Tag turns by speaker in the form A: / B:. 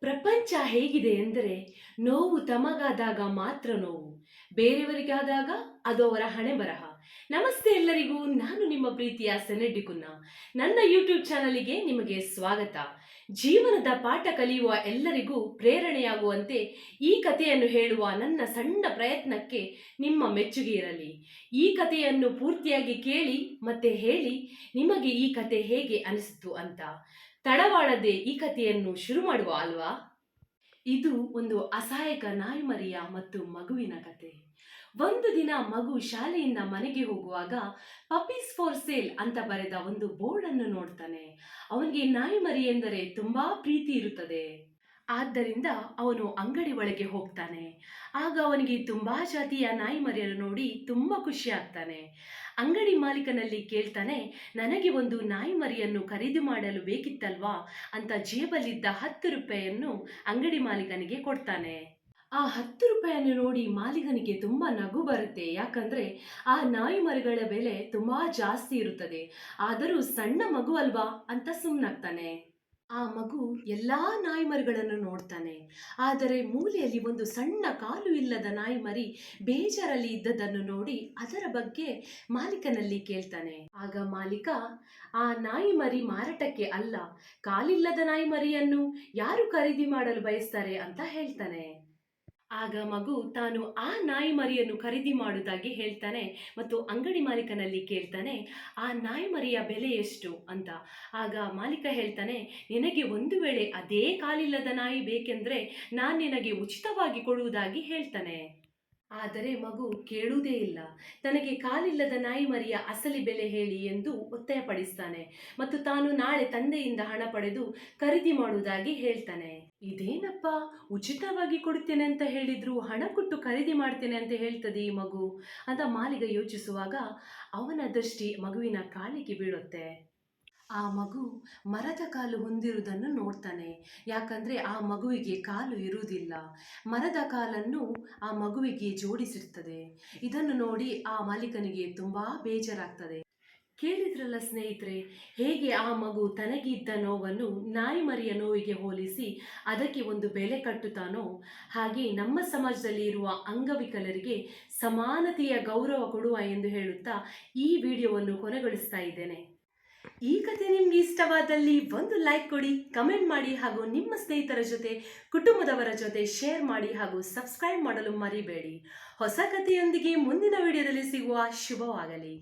A: ಪ್ರಪಂಚ ಹೇಗಿದೆ ಎಂದರೆ ನೋವು ತಮಗಾದಾಗ ಮಾತ್ರ ನೋವು, ಬೇರೆಯವರಿಗಾದಾಗ ಅದು ಅವರ ಹಣೆಬರಹ. ನಮಸ್ತೆ ಎಲ್ಲರಿಗೂ, ನಾನು ನಿಮ್ಮ ಪ್ರೀತಿಯ ಸೆನೆಡ್ಡಿ ಕುನ್ನ. ನನ್ನ ಯೂಟ್ಯೂಬ್ ಚಾನಲಿಗೆ ನಿಮಗೆ ಸ್ವಾಗತ. ಜೀವನದ ಪಾಠ ಕಲಿಯುವ ಎಲ್ಲರಿಗೂ ಪ್ರೇರಣೆಯಾಗುವಂತೆ ಈ ಕಥೆಯನ್ನು ಹೇಳುವ ನನ್ನ ಸಣ್ಣ ಪ್ರಯತ್ನಕ್ಕೆ ನಿಮ್ಮ ಮೆಚ್ಚುಗೆ ಇರಲಿ. ಈ ಕಥೆಯನ್ನು ಪೂರ್ತಿಯಾಗಿ ಕೇಳಿ ಮತ್ತೆ ಹೇಳಿ ನಿಮಗೆ ಈ ಕಥೆ ಹೇಗೆ ಅನಿಸಿತು ಅಂತ. ತಡವಾಡದೆ ಈ ಕಥೆಯನ್ನು ಶುರು ಮಾಡುವ ಅಲ್ವಾ? ಇದು ಒಂದು ಅಸಹಾಯಕ ನಾಯಿಮರಿಯ ಮತ್ತು ಮಗುವಿನ ಕತೆ. ಒಂದು ದಿನ ಮಗು ಶಾಲೆಯಿಂದ ಮನೆಗೆ ಹೋಗುವಾಗ ಪಪ್ಪೀಸ್ ಫಾರ್ ಸೇಲ್ ಅಂತ ಬರೆದ ಒಂದು ಬೋರ್ಡ್ ಅನ್ನು ನೋಡ್ತಾನೆ. ಅವನಿಗೆ ನಾಯಿಮರಿ ಎಂದರೆ ತುಂಬಾ ಪ್ರೀತಿ ಇರುತ್ತದೆ. ಆದ್ದರಿಂದ ಅವನು ಅಂಗಡಿ ಒಳಗೆ ಹೋಗ್ತಾನೆ. ಆಗ ಅವನಿಗೆ ತುಂಬಾ ಜಾತಿಯ ನಾಯಿಮರಿಯನ್ನು ನೋಡಿ ತುಂಬಾ ಖುಷಿ ಆಗ್ತಾನೆ. ಅಂಗಡಿ ಮಾಲೀಕನಲ್ಲಿ ಕೇಳ್ತಾನೆ, ನನಗೆ ಒಂದು ನಾಯಿಮರಿಯನ್ನು ಖರೀದಿ ಮಾಡಲು ಬೇಕಿತ್ತಲ್ವಾ ಅಂತ ಜೇಬಲ್ಲಿದ್ದ 10 ರೂಪಾಯಿಯನ್ನು ಅಂಗಡಿ ಮಾಲೀಕನಿಗೆ ಕೊಡ್ತಾನೆ. ಆ 10 ರೂಪಾಯಿಯನ್ನು ನೋಡಿ ಮಾಲೀಕನಿಗೆ ತುಂಬಾ ನಗು ಬರುತ್ತೆ. ಯಾಕಂದ್ರೆ ಆ ನಾಯಿಮರಿಗಳ ಬೆಲೆ ತುಂಬಾ ಜಾಸ್ತಿ ಇರುತ್ತದೆ. ಆದರೂ ಸಣ್ಣ ಮಗು ಅಲ್ವಾ ಅಂತ ಸುಮ್ಮನಾಗ್ತಾನೆ. ಆ ಮಗು ಎಲ್ಲಾ ನಾಯಿಮರಿಗಳನ್ನು ನೋಡ್ತಾನೆ. ಆದರೆ ಮೂಲೆಯಲ್ಲಿ ಒಂದು ಸಣ್ಣ ಕಾಲು ಇಲ್ಲದ ನಾಯಿಮರಿ ಬೇಜಾರಲ್ಲಿ ಇದ್ದದನ್ನು ನೋಡಿ ಅದರ ಬಗ್ಗೆ ಮಾಲೀಕನಲ್ಲಿ ಕೇಳ್ತಾನೆ. ಆಗ ಮಾಲೀಕ, ಆ ನಾಯಿಮರಿ ಮಾರಾಟಕ್ಕೆ ಅಲ್ಲ, ಕಾಲಿಲ್ಲದ ನಾಯಿಮರಿಯನ್ನು ಯಾರು ಖರೀದಿ ಮಾಡಲು ಬಯಸ್ತಾರೆ ಅಂತ ಹೇಳ್ತಾನೆ. ಆಗ ಮಗು ತಾನು ಆ ನಾಯಿ ಮರಿಯನ್ನು ಖರೀದಿ ಮಾಡುವುದಾಗಿ ಹೇಳ್ತಾನೆ ಮತ್ತು ಅಂಗಡಿ ಮಾಲೀಕನಲ್ಲಿ ಕೇಳ್ತಾನೆ, ಆ ನಾಯಿ ಮರಿಯ ಬೆಲೆ ಎಷ್ಟು ಅಂತ. ಆಗ ಮಾಲೀಕ ಹೇಳ್ತಾನೆ, ನಿನಗೆ ಒಂದು ವೇಳೆ ಅದೇ ಕಾಲಿಲ್ಲದ ನಾಯಿ ಬೇಕೆಂದ್ರೆ ನಾನು ನಿನಗೆ ಉಚಿತವಾಗಿ ಕೊಡುವುದಾಗಿ ಹೇಳ್ತಾನೆ. ಆದರೆ ಮಗು ಕೇಳುವುದೇ ಇಲ್ಲ. ತನಗೆ ಕಾಲಿಲ್ಲದ ನಾಯಿ ಮರಿಯ ಅಸಲಿ ಬೆಲೆ ಹೇಳಿ ಎಂದು ಒತ್ತಾಯಪಡಿಸ್ತಾನೆ ಮತ್ತು ತಾನು ನಾಳೆ ತಂದೆಯಿಂದ ಹಣ ಪಡೆದು ಖರೀದಿ ಮಾಡುವುದಾಗಿ ಹೇಳ್ತಾನೆ. ಇದೇನಪ್ಪ, ಉಚಿತವಾಗಿ ಕೊಡ್ತೇನೆ ಅಂತ ಹೇಳಿದ್ರು ಹಣ ಕೊಟ್ಟು ಖರೀದಿ ಮಾಡ್ತೇನೆ ಅಂತ ಹೇಳ್ತದೆ ಈ ಮಗು ಅಂತ ಮಾಲೀಕ ಯೋಚಿಸುವಾಗ ಅವನ ದೃಷ್ಟಿ ಮಗುವಿನ ಕಾಲಿಗೆ ಬೀಳುತ್ತೆ. ಆ ಮಗು ಮರದ ಕಾಲು ಹೊಂದಿರುವುದನ್ನು ನೋಡ್ತಾನೆ. ಯಾಕಂದ್ರೆ ಆ ಮಗುವಿಗೆ ಕಾಲು ಇರುವುದಿಲ್ಲ. ಮರದ ಕಾಲನ್ನು ಆ ಮಗುವಿಗೆ ಜೋಡಿಸಿರ್ತದೆ. ಇದನ್ನು ನೋಡಿ ಆ ಮಾಲೀಕನಿಗೆ ತುಂಬಾ ಬೇಜಾರಾಗ್ತದೆ. ಕೇಳಿದ್ರಲ್ಲ ಸ್ನೇಹಿತರೆ, ಹೇಗೆ ಆ ಮಗು ತನಗಿದ್ದ ನೋವನ್ನು ನಾಯಿ ಮರಿಯ ನೋವಿಗೆ ಹೋಲಿಸಿ ಅದಕ್ಕೆ ಒಂದು ಬೆಲೆ ಕಟ್ಟುತ್ತಾನೋ, ಹಾಗೆ ನಮ್ಮ ಸಮಾಜದಲ್ಲಿ ಇರುವ ಅಂಗವಿಕಲರಿಗೆ ಸಮಾನತೆಯ ಗೌರವ ಕೊಡುವ ಎಂದು ಹೇಳುತ್ತಾ ಈ ವಿಡಿಯೋವನ್ನು ಕೊನೆಗೊಳಿಸ್ತಾ ಇದ್ದೇನೆ. ಈ ಕಥೆ ನಿಮ್ಗೆ ಇಷ್ಟವಾದಲ್ಲಿ ಒಂದು ಲೈಕ್ ಕೊಡಿ, ಕಮೆಂಟ್ ಮಾಡಿ ಹಾಗೂ ನಿಮ್ಮ ಸ್ನೇಹಿತರ ಜೊತೆ, ಕುಟುಂಬದವರ ಜೊತೆ ಶೇರ್ ಮಾಡಿ ಹಾಗೂ ಸಬ್ಸ್ಕ್ರೈಬ್ ಮಾಡಲು ಮರಿಬೇಡಿ. ಹೊಸ ಕಥೆಯೊಂದಿಗೆ ಮುಂದಿನ ವಿಡಿಯೋದಲ್ಲಿ ಸಿಗುವ. ಶುಭವಾಗಲಿ.